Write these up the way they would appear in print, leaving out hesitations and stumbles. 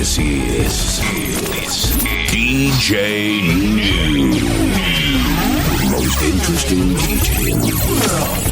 This is DJ Nuu, the most interesting DJ in the world.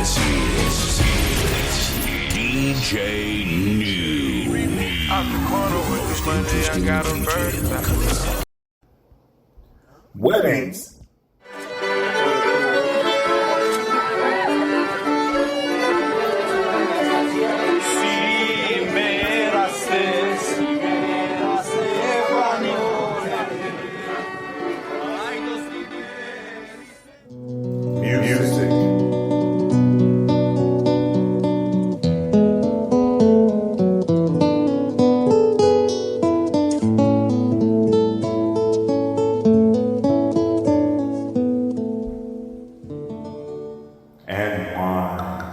This is DJ Nuu. Out the corner with the money, I got a bird. Weddings. Music. And wine.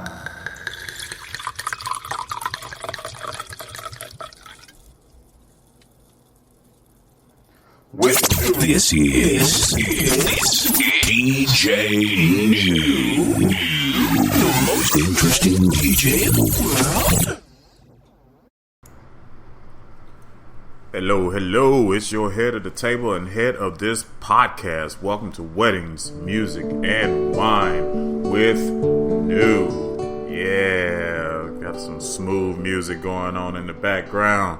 This is DJ Nuu, the most interesting DJ in the world. Hello, it's your head of the table and head of this podcast. Welcome to Weddings, Music, and Wine with Nuu. Yeah, got some smooth music going on in the background.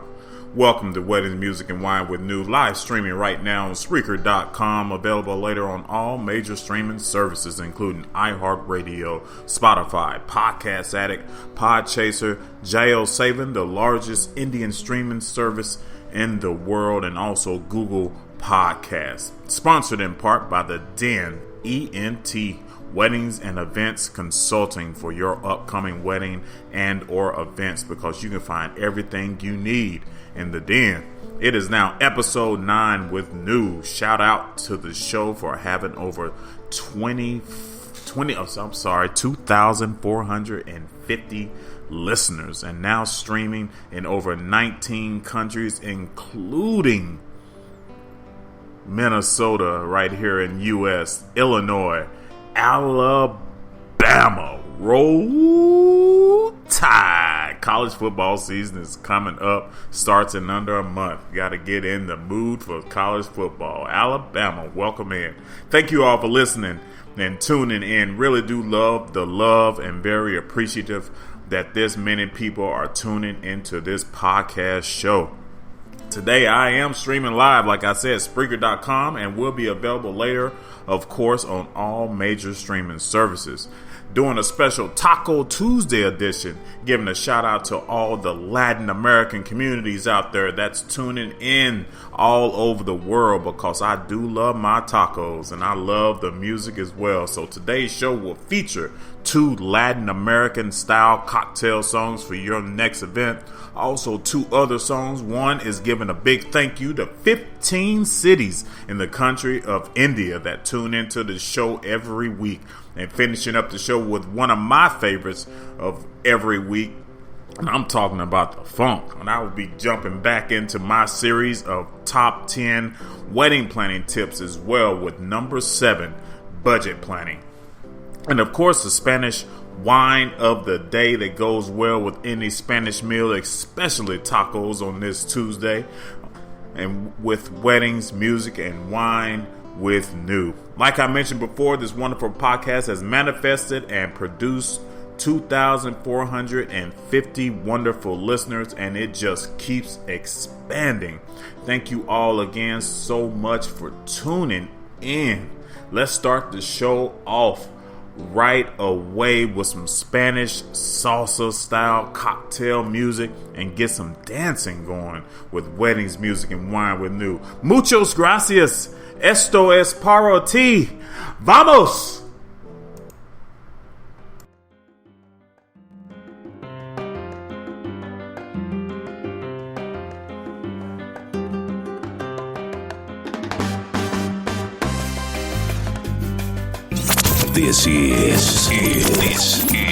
Welcome to Weddings, Music, and Wine with Nuu, live streaming right now on Spreaker.com, available later on all major streaming services, including iHeartRadio, Spotify, Podcast Addict, Podchaser, JioSaavn, the largest Indian streaming service in the world, and also Google Podcasts. Sponsored in part by the Den, ENT, Weddings and Events Consulting for your upcoming wedding and or events, because you can find everything you need in the Den. It is now episode 9 with Nuu. Shout out to the show for having over 2,450 listeners, and now streaming in over 19 countries, including Minnesota, right here in U.S., Illinois, Alabama. Roll Tide. College football season is coming up. Starts in under a month. Got to get in the mood for college football. Alabama, welcome in. Thank you all for listening and tuning in. Really do love the love and very appreciative that this many people are tuning into this podcast show. Today I am streaming live, like I said, Spreaker.com, and will be available later, of course, on all major streaming services. doing a special Taco Tuesday edition, giving a shout out to all the Latin American communities out there that's tuning in all over the world, because I do love my tacos and I love the music as well. So today's show will feature 2 Latin American style cocktail songs for your next event. Also 2 other songs. One is giving a big thank you to 15 cities in the country of India that tune into the show every week. And finishing up the show with one of my favorites of every week, and I'm talking about the funk. And I will be jumping back into my series of top 10 wedding planning tips as well, with number 7, budget planning. And of course, the Spanish wine of the day that goes well with any Spanish meal, especially tacos on this Tuesday. And with weddings, music, and wine with Nuu. Like I mentioned before, this wonderful podcast has manifested and produced 2,450 wonderful listeners, and it just keeps expanding. Thank you all again so much for tuning in. Let's start the show off right away with some Spanish salsa style cocktail music and get some dancing going with weddings, music, and wine with Nuu. Muchos gracias. Esto es para ti. Vamos! This is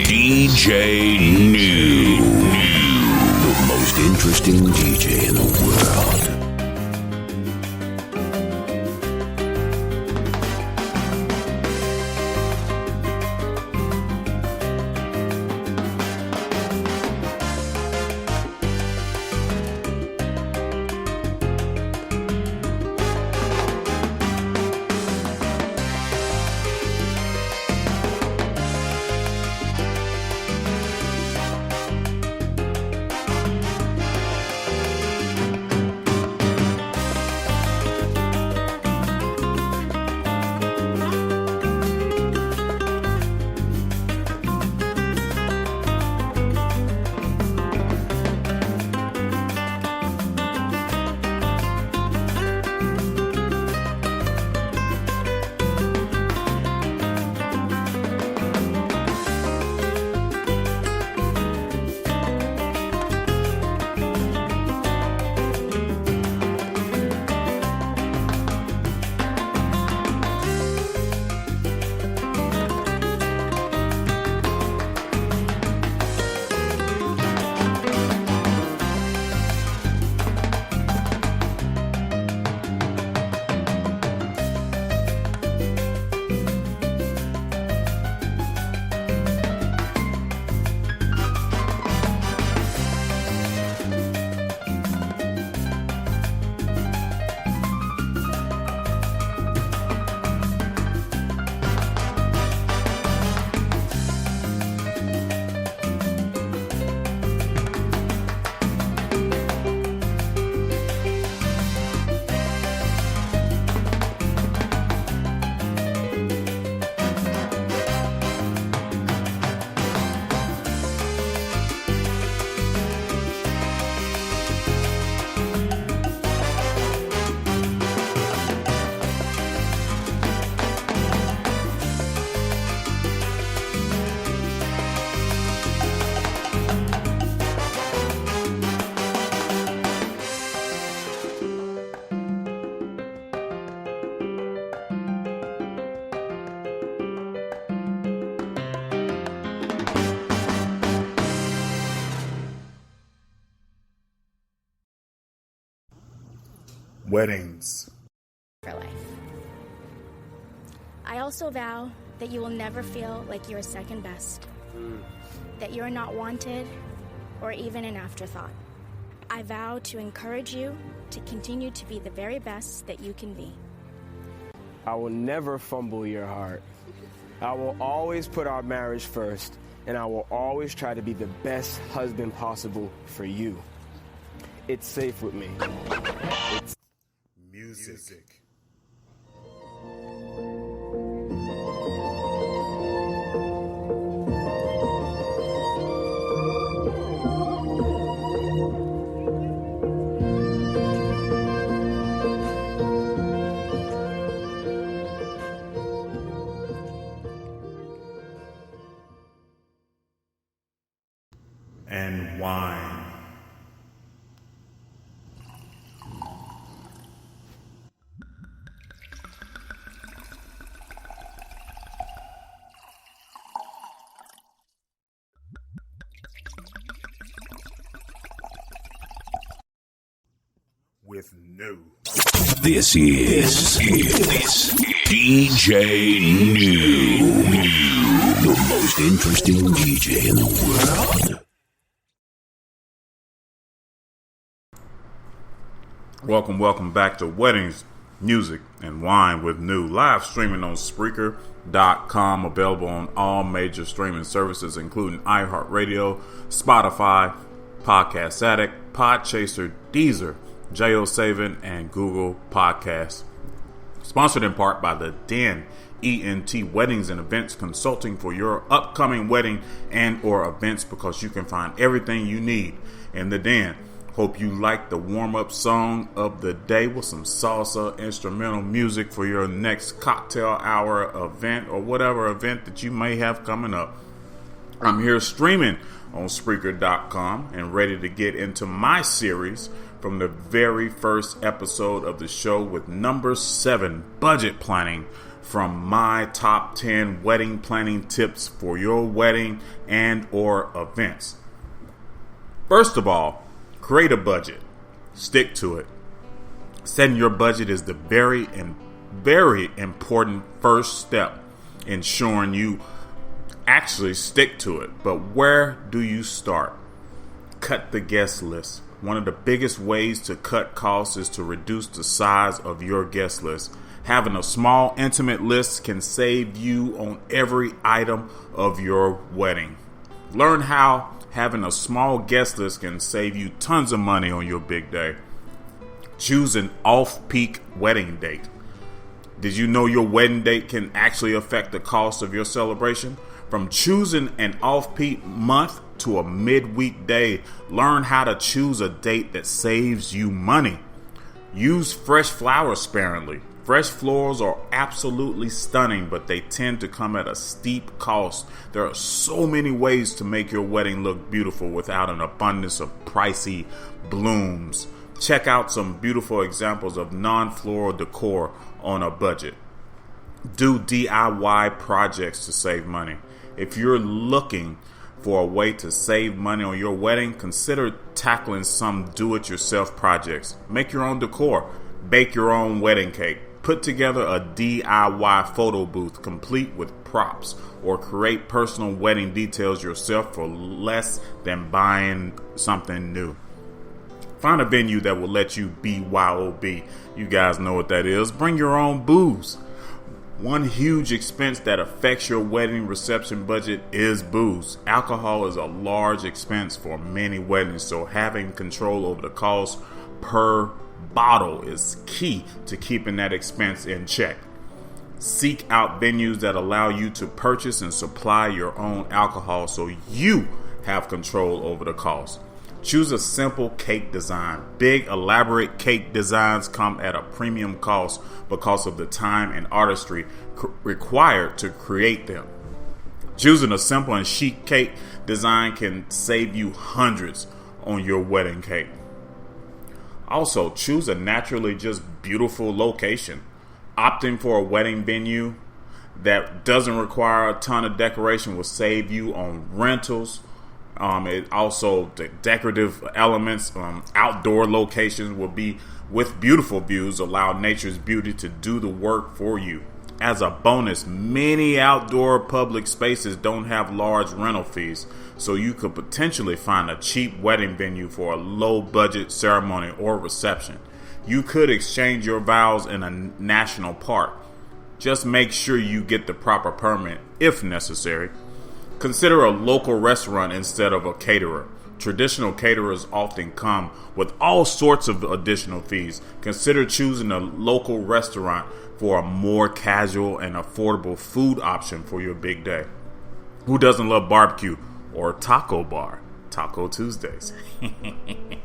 DJ Nuu, the most interesting DJ in the world. Weddings. For life. I also vow that you will never feel like you're second best, that you're not wanted or even an afterthought. I vow to encourage you to continue to be the very best that you can be. I will never fumble your heart. I will always put our marriage first, and I will always try to be the best husband possible for you. It's safe with me. It's Music. with Nuu. This is DJ Nuu, the most interesting DJ in the world. Welcome back to Weddings, Music, and Wine with Nuu. Live streaming on Spreaker.com, available on all major streaming services, including iHeartRadio, Spotify, Podcast Addict, Podchaser, Deezer, JioSaavn, and Google Podcasts. Sponsored in part by The Den, ENT Weddings and Events Consulting for your upcoming wedding and or events, because you can find everything you need in The Den. Hope you like the warm-up song of the day with some salsa instrumental music for your next cocktail hour event or whatever event that you may have coming up. I'm here streaming on Spreaker.com and ready to get into my series from the very first episode of the show with number 7, budget planning, from my top 10 wedding planning tips for your wedding and or events. First of all, create a budget. Stick to it. Setting your budget is the very important first step, ensuring you actually stick to it. But where do you start? Cut the guest list. One of the biggest ways to cut costs is to reduce the size of your guest list. Having a small, intimate list can save you on every item of your wedding. Learn how having a small guest list can save you tons of money on your big day. Choose an off-peak wedding date. Did you know your wedding date can actually affect the cost of your celebration? From choosing an off-peak month to a midweek day, learn how to choose a date that saves you money. Use fresh flowers sparingly. Fresh florals are absolutely stunning, but they tend to come at a steep cost. There are so many ways to make your wedding look beautiful without an abundance of pricey blooms. Check out some beautiful examples of non-floral decor on a budget. Do DIY projects to save money. If you're looking for a way to save money on your wedding, consider tackling some do-it-yourself projects. Make your own decor. Bake your own wedding cake. Put together a DIY photo booth complete with props, or create personal wedding details yourself for less than buying something new. Find a venue that will let you BYOB. You guys know what that is. Bring your own booze. One huge expense that affects your wedding reception budget is booze. Alcohol is a large expense for many weddings, so having control over the cost per bottle is key to keeping that expense in check. Seek out venues that allow you to purchase and supply your own alcohol so you have control over the cost. Choose a simple cake design. Big, elaborate cake designs come at a premium cost because of the time and artistry required to create them. Choosing a simple and chic cake design can save you hundreds on your wedding cake. Also, choose a naturally just beautiful location. Opting for a wedding venue that doesn't require a ton of decoration will save you on rentals. It also, the decorative elements, outdoor locations will be with beautiful views, allow nature's beauty to do the work for you. As a bonus, many outdoor public spaces don't have large rental fees, so you could potentially find a cheap wedding venue for a low budget ceremony or reception. You could exchange your vows in a national park. Just make sure you get the proper permit if necessary. Consider a local restaurant instead of a caterer. Traditional caterers often come with all sorts of additional fees. Consider choosing a local restaurant for a more casual and affordable food option for your big day. Who doesn't love barbecue or taco bar? Taco Tuesdays.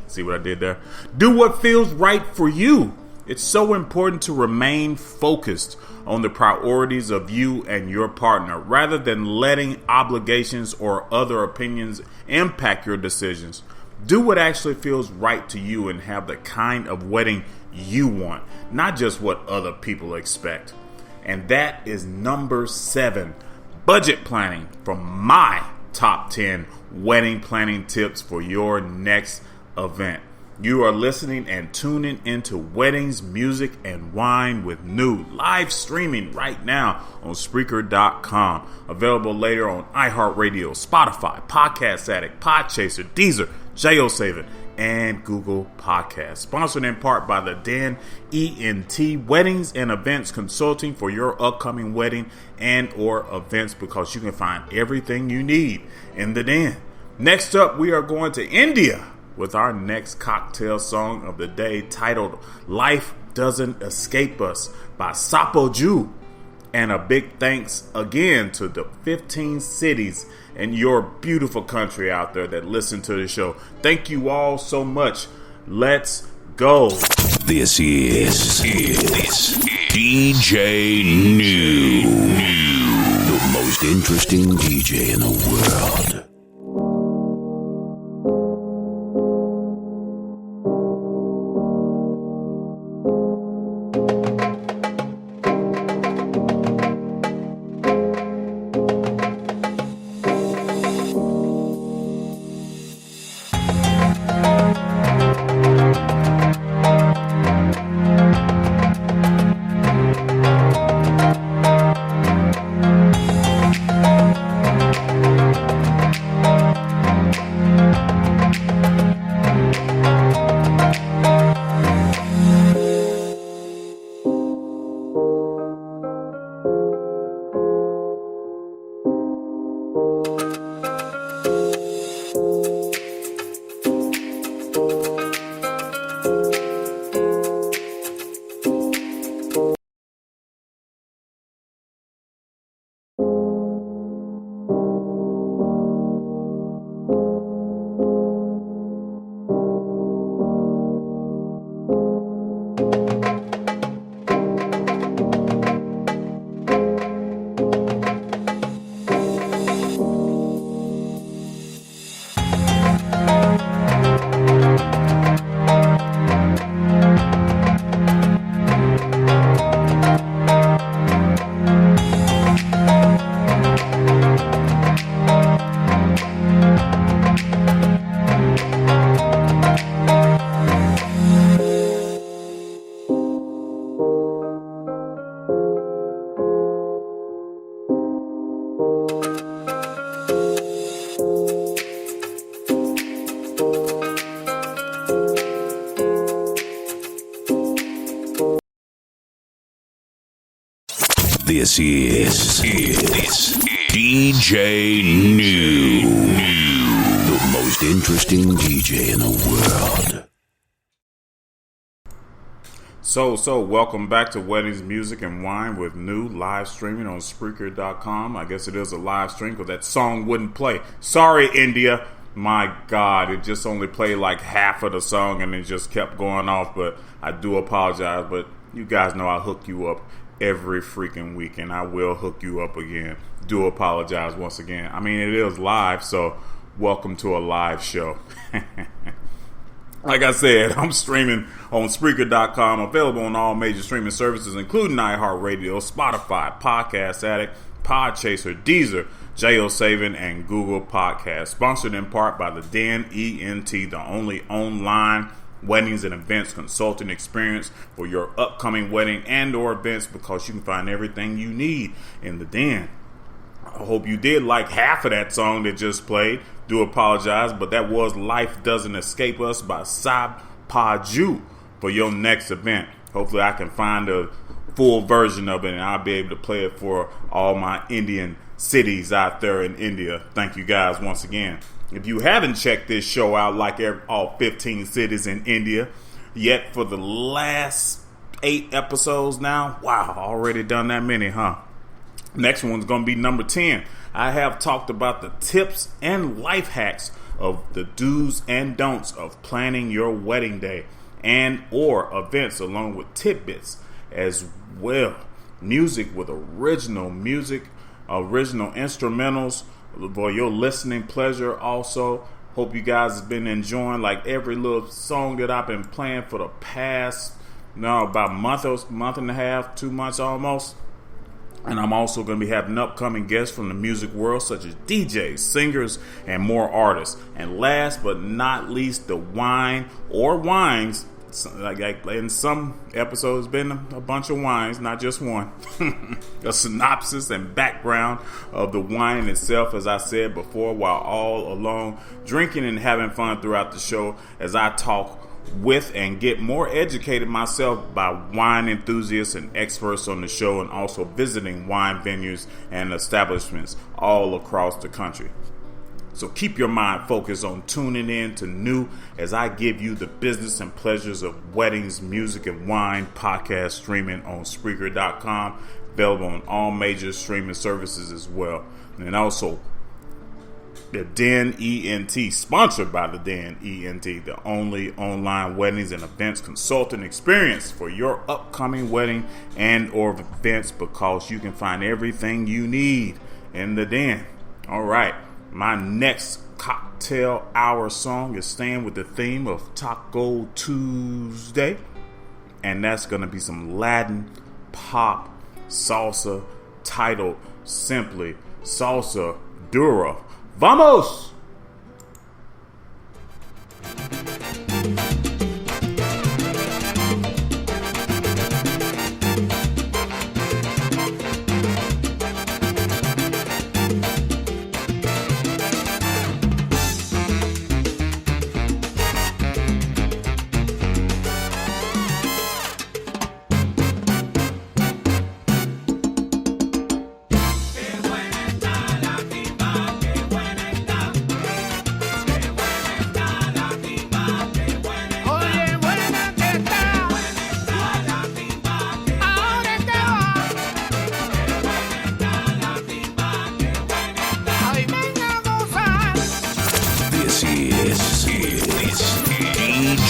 See what I did there? Do what feels right for you. It's so important to remain focused on the priorities of you and your partner rather than letting obligations or other opinions impact your decisions. Do what actually feels right to you and have the kind of wedding you want, not just what other people expect. And that is number 7, budget planning, from my top 10 wedding planning tips for your next event. You are listening and tuning into Weddings, Music, and Wine with Nuu, live streaming right now on Spreaker.com. Available later on iHeartRadio, Spotify, Podcast Addict, Podchaser, Deezer, JioSaven, and Google Podcasts. Sponsored in part by the Den ENT Weddings and Events Consulting for your upcoming wedding and or events, because you can find everything you need in the Den. Next up, we are going to India with our next cocktail song of the day, titled Life Doesn't Escape Us by Sapoju. And a big thanks again to the 15 cities in your beautiful country out there that listen to the show. Thank you all so much. Let's go. This is DJ Nuu, the most interesting DJ in the world. This is DJ Nuu, the most interesting DJ in the world. So welcome back to Weddings, Music, and Wine with Nuu, live streaming on Spreaker.com. I guess it is a live stream because that song wouldn't play. Sorry, India. My God, it just only played like half of the song and it just kept going off. But I do apologize. But you guys know I hook you up every freaking week, and I will hook you up again. Do apologize once again. I mean, it is live, so welcome to a live show. Like I said, I'm streaming on Spreaker.com, available on all major streaming services, including iHeartRadio, Spotify, Podcast Addict, Podchaser, Deezer, JioSaven, and Google Podcasts. Sponsored in part by the Den ENT, the only online weddings and events consulting experience for your upcoming wedding and or events, because you can find everything you need in the Den. I hope you did like half of that song that just played. Do apologize, but that was Life Doesn't Escape Us by Sapoju for your next event. Hopefully I can find a full version of it and I'll be able to play it for all my Indian cities out there in India. Thank you guys once again. If you haven't checked this show out, like all 15 cities in India yet, for the last 8 episodes now, wow, already done that many, huh? Next one's going to be number 10. I have talked about the tips and life hacks of the do's and don'ts of planning your wedding day and or events, along with tidbits as well. Music with original instrumentals for your listening pleasure also. Hope you guys have been enjoying like every little song that I've been playing for the past about month and a half, 2 months almost. And I'm also going to be having upcoming guests from the music world, such as DJs, singers, and more artists. And last but not least, the wine or wines. Like in some episodes, been a bunch of wines, not just one. A synopsis and background of the wine itself, as I said before, while all alone drinking and having fun throughout the show as I talk with and get more educated myself by wine enthusiasts and experts on the show, and also visiting wine venues and establishments all across the country. So keep your mind focused on tuning in to Nuu as I give you the business and pleasures of weddings, music, and wine podcast streaming on Spreaker.com, available on all major streaming services as well. And also the Den ENT, sponsored by the Den ENT, the only online weddings and events consulting experience for your upcoming wedding and or events, because you can find everything you need in the Den. All right, my next cocktail hour song is staying with the theme of Taco Tuesday, and that's going to be some Latin pop salsa titled simply Salsa Dura. ¡Vamos!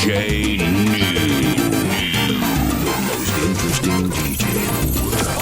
DJ Nuu, the most interesting DJ in the world.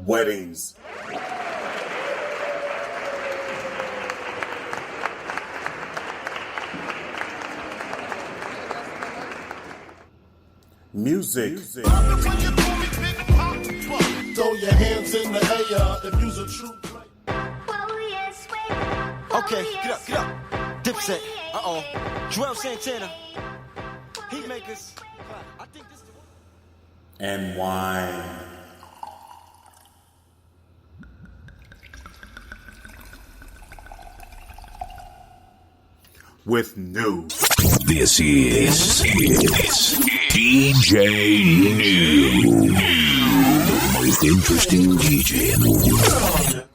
weddings. Music. Throw your hands in the air if you's a true player. Okay, get up. Dipset. Joel Santana. Heatmakers. I think this is the one. And wine. With Nuu. This is DJ Nuu, the most interesting DJ in the world.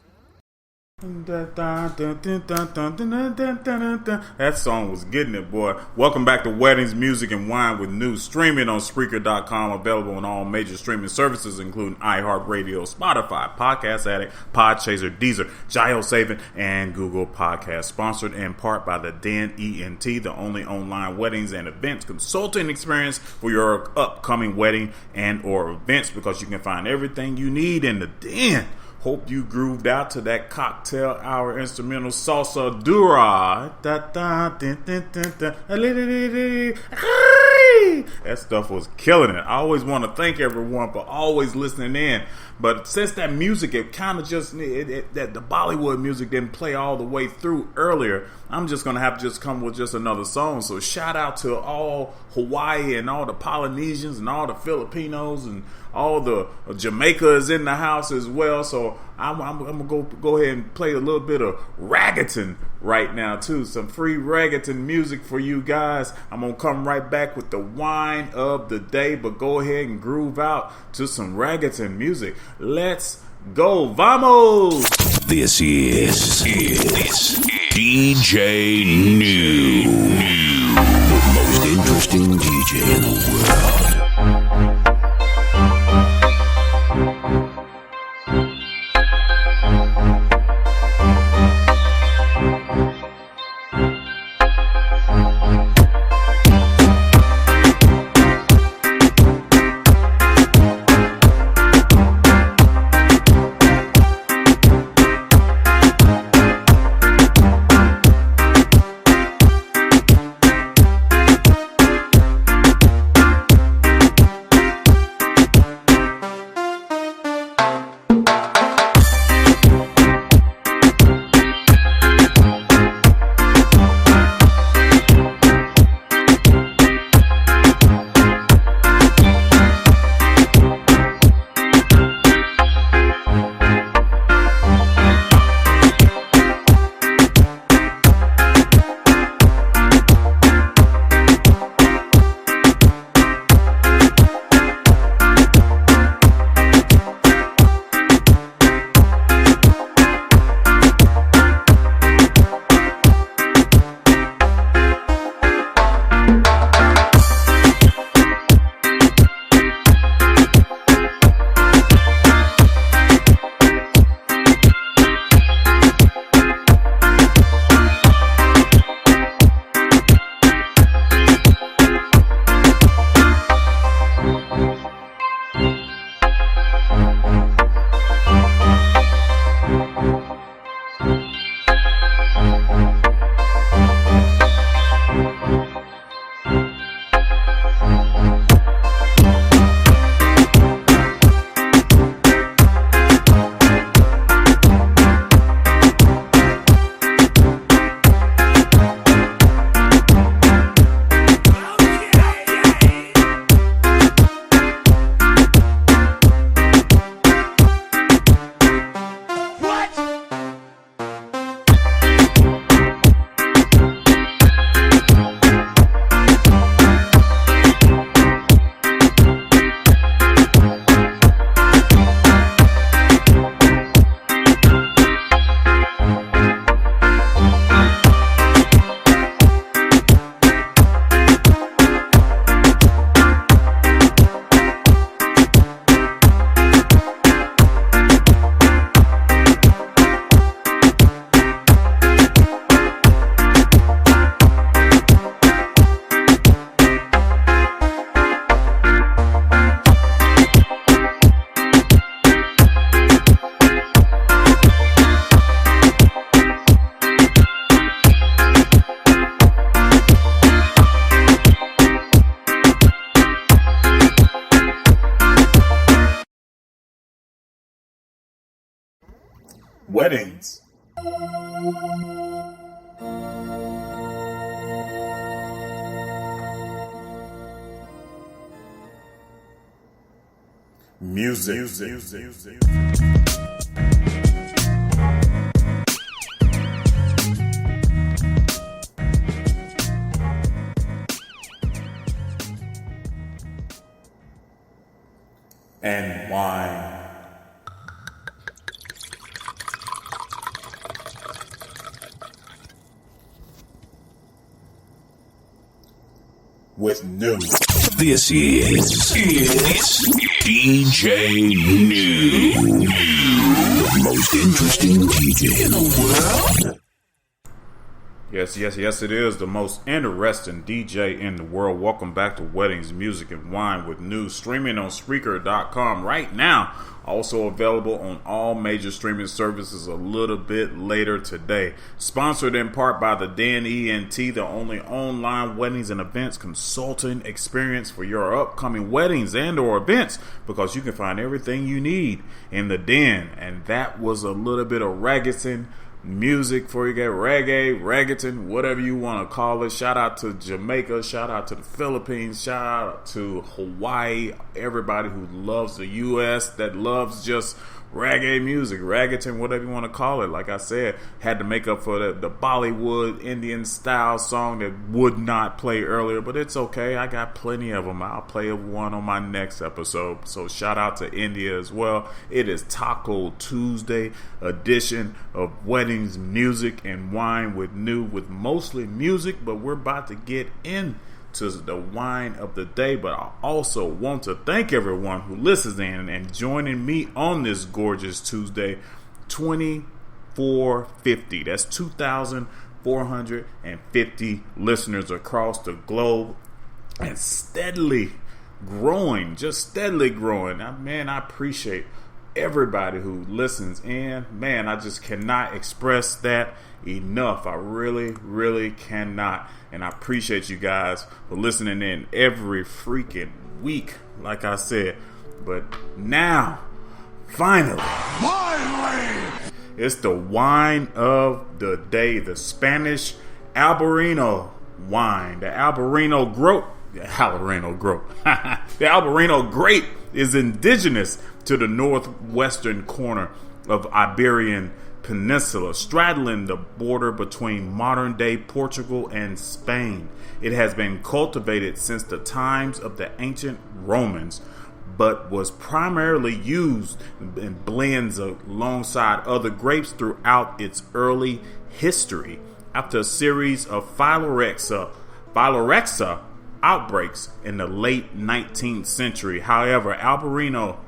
That song was getting it, boy. Welcome back to Weddings, Music, and Wine with Nuu. Streaming on Spreaker.com. Available on all major streaming services, including iHeartRadio, Spotify, Podcast Addict, Podchaser, Deezer, JioSaven, and Google Podcasts. Sponsored in part by the Den ENT, the only online weddings and events consulting experience for your upcoming wedding and or events, because you can find everything you need in the Den. Hope you grooved out to that cocktail hour instrumental salsa dura. That stuff was killing it. I always want to thank everyone for always listening in. But since that music, it kind of just, that the Bollywood music didn't play all the way through earlier, I'm just going to have to just come with just another song. So shout out to all Hawaii and all the Polynesians and all the Filipinos and all the Jamaica is in the house as well. So I'm going to go ahead and play a little bit of reggaeton right now too. Some free reggaeton music for you guys. I'm going to come right back with the wine of the day, but go ahead and groove out to some reggaeton music. Let's go. Vamos! This is DJ Nuu, the most interesting DJ in the world. weddings. Music. And wine. With Nuu. This is DJ Nuu, the most interesting DJ in the world. Yes, it is the most interesting DJ in the world. Welcome back to Weddings, Music, and Wine with Nuu, streaming on Spreaker.com right now. Also available on all major streaming services a little bit later today. Sponsored in part by the Den ENT, the only online weddings and events consulting experience for your upcoming weddings and or events, because you can find everything you need in the Den. And that was a little bit of reggaeton music before you get reggaeton, whatever you want to call it. Shout out to Jamaica, shout out to the Philippines, shout out to Hawaii, everybody who loves the US, that loves just reggae music, reggaeton, whatever you want to call it. Like I said, had to make up for the Bollywood Indian style song that would not play earlier, but it's okay. I got plenty of them. I'll play one on my next episode. So shout out to India as well. It is Taco Tuesday edition of Weddings, Music, and Wine with Nuu, with mostly music, but we're about to get in to the wine of the day. But I also want to thank everyone who listens in and joining me on this gorgeous Tuesday. 2450, that's 2,450 listeners across the globe, and steadily growing. Man, I appreciate everybody who listens in. Man, I just cannot express that enough. I really cannot. And I appreciate you guys for listening in every freaking week, like I said. But now, finally, it's the wine of the day, the Spanish Albarino wine. The Albarino grape. The Albarino grape is indigenous to the northwestern corner of Iberian Peninsula, straddling the border between modern-day Portugal and Spain. It has been cultivated since the times of the ancient Romans, but was primarily used in blends alongside other grapes throughout its early history. After a series of phylloxera outbreaks in the late 19th century, however, Albarino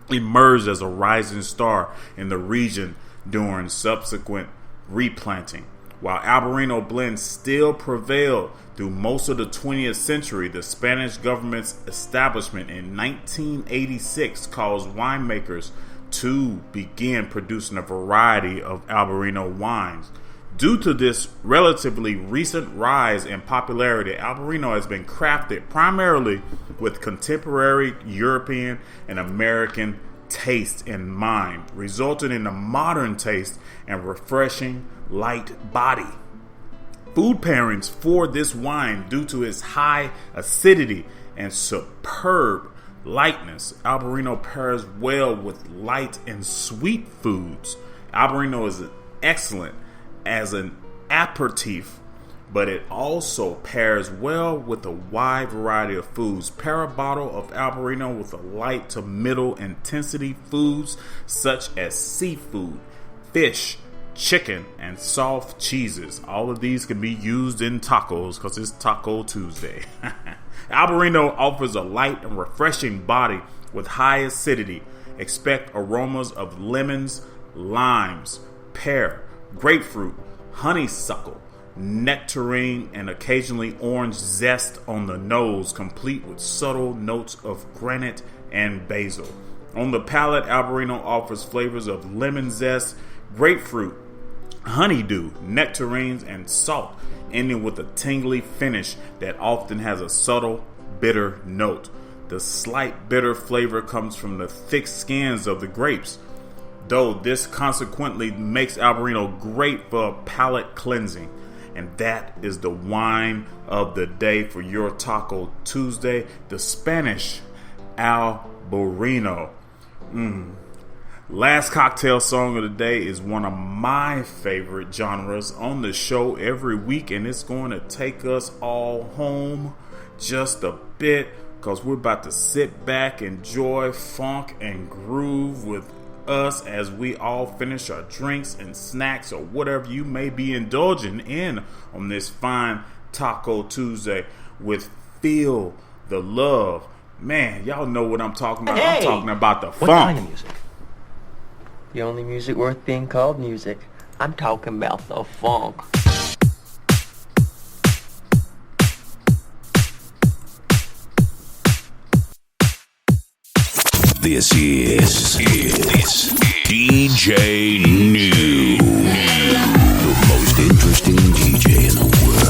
emerged as a rising star in the region during subsequent replanting. While Albarino blends still prevailed through most of the 20th century, the Spanish government's establishment in 1986 caused winemakers to begin producing a variety of Albarino wines. Due to this relatively recent rise in popularity, Albarino has been crafted primarily with contemporary European and American taste in mind, resulting in a modern taste and refreshing light body. Food pairings for this wine, due to its high acidity and superb lightness, Albarino pairs well with light and sweet foods. Albarino is excellent as an aperitif, but it also pairs well with a wide variety of foods. Pair a bottle of Albarino with a light to middle intensity foods such as seafood, fish, chicken, and soft cheeses. All of these can be used in tacos because it's Taco Tuesday. Albarino offers a light and refreshing body with high acidity. Expect aromas of lemons, limes, pear, grapefruit, honeysuckle, nectarine, and occasionally orange zest on the nose, complete with subtle notes of granite and basil. On the palate, Albarino offers flavors of lemon zest, grapefruit, honeydew, nectarines, and salt, ending with a tingly finish that often has a subtle bitter note. The slight bitter flavor comes from the thick skins of the grapes. though this consequently makes Albarino great for palate cleansing. And that is the wine of the day for your Taco Tuesday, the Spanish Albarino. Last cocktail song of the day is one of my favorite genres on the show every week, and it's going to take us all home just a bit, because we're about to sit back, enjoy funk and groove with us as we all finish our drinks and snacks or whatever you may be indulging in on this fine Taco Tuesday with Feel the Love. Man, y'all know what I'm talking about. Hey, I'm talking about the funk. What kind of music? The only music worth being called music. I'm talking about the funk. This is DJ Nuu, the most interesting DJ in the world.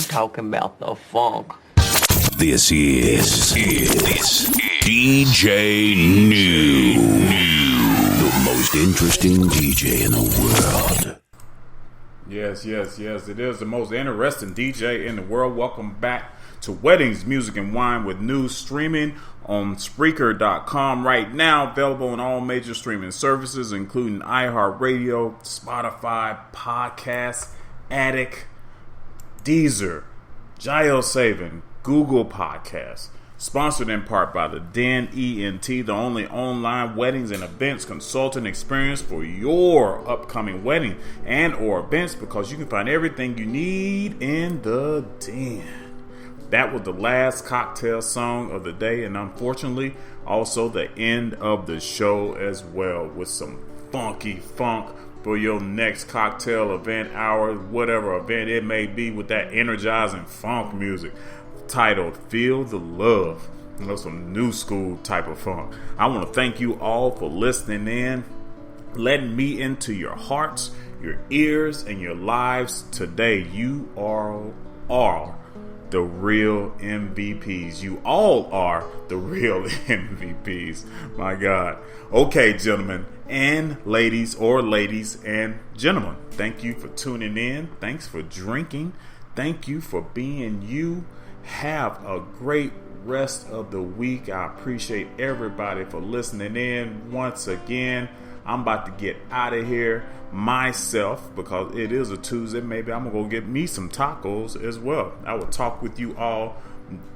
Talking about the funk. This is DJ Nuu, the most interesting DJ in the world. Yes, it is the most interesting DJ in the world. Welcome back to Weddings, Music, and Wine with Nuu, streaming on Spreaker.com right now. Available on all major streaming services, including iHeartRadio, Spotify, Podcast Addict, Deezer, JioSaven, Google Podcasts, Sponsored in part by the Den ENT, the only online weddings and events consulting experience for your upcoming wedding and or events, because you can find everything you need in the Den. That was the last cocktail song of the day, and unfortunately also the end of the show as well, with some funky funk for your next cocktail event, hour, whatever event it may be, with that energizing funk music titled Feel the Love. You know, some new school type of funk. I want to thank you all for listening in, letting me into your hearts, your ears, and your lives today. You are the real MVPs. You all are the real MVPs. My God. Okay, gentlemen and ladies, or ladies and gentlemen, thank you for tuning in. Thanks for drinking. Thank you for being you. Have a great rest of the week. I appreciate everybody for listening in once again. I'm about to get out of here myself because it is a Tuesday. Maybe I'm going to go get me some tacos as well. I will talk with you all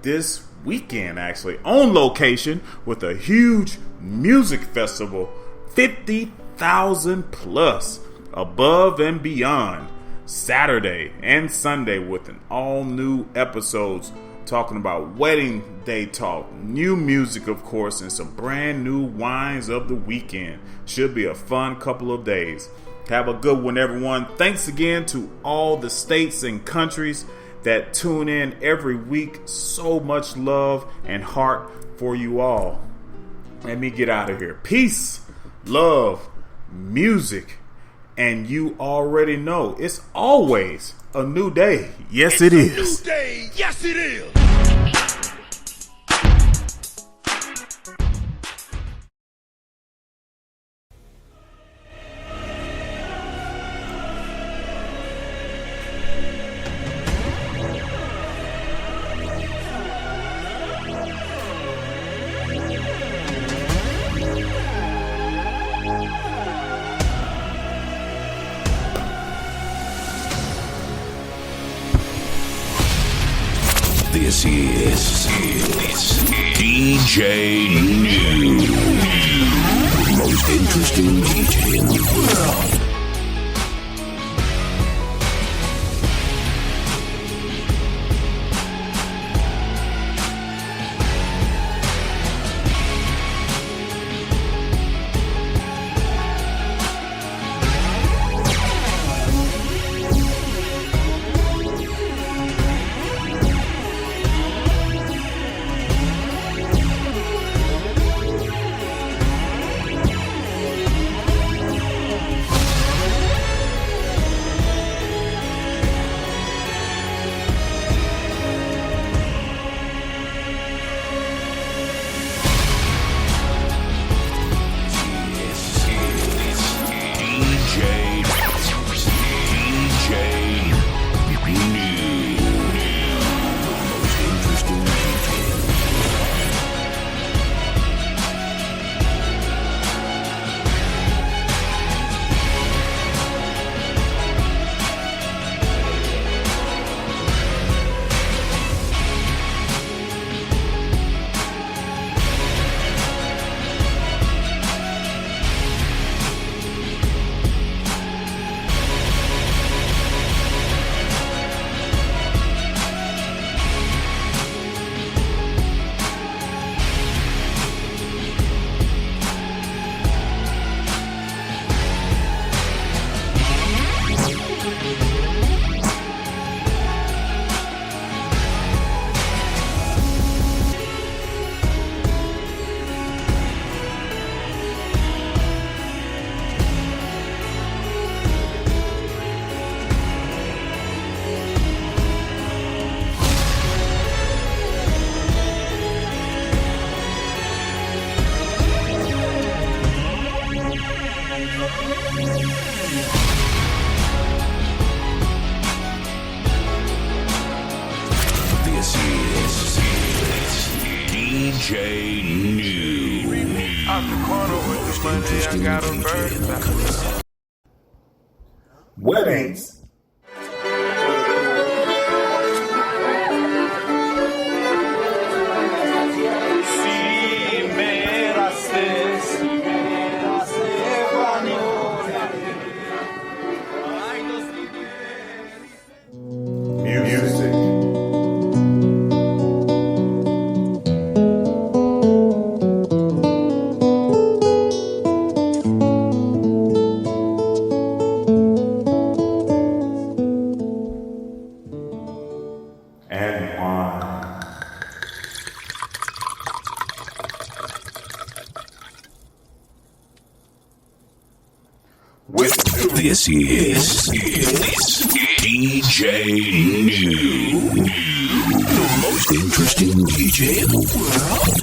this weekend, actually, on location with a huge music festival, 50,000 plus, above and beyond. Saturday and Sunday with an all new episodes talking about wedding day talk, new music of course, and some brand new wines of the weekend. Should be a fun couple of days. Have a good one, everyone. Thanks again to all the states and countries that tune in every week. So much love and heart for you all. Let me get out of here. Peace, love, music. And you already know it's always a new day. Yes, it is. New day. Yes, it is. This is DJ Nuu, the most interesting DJ in the world. DJ Nuu. Out the corner with the money, I got a bird. Weddings. This is DJ Nuu, the most interesting DJ in the world.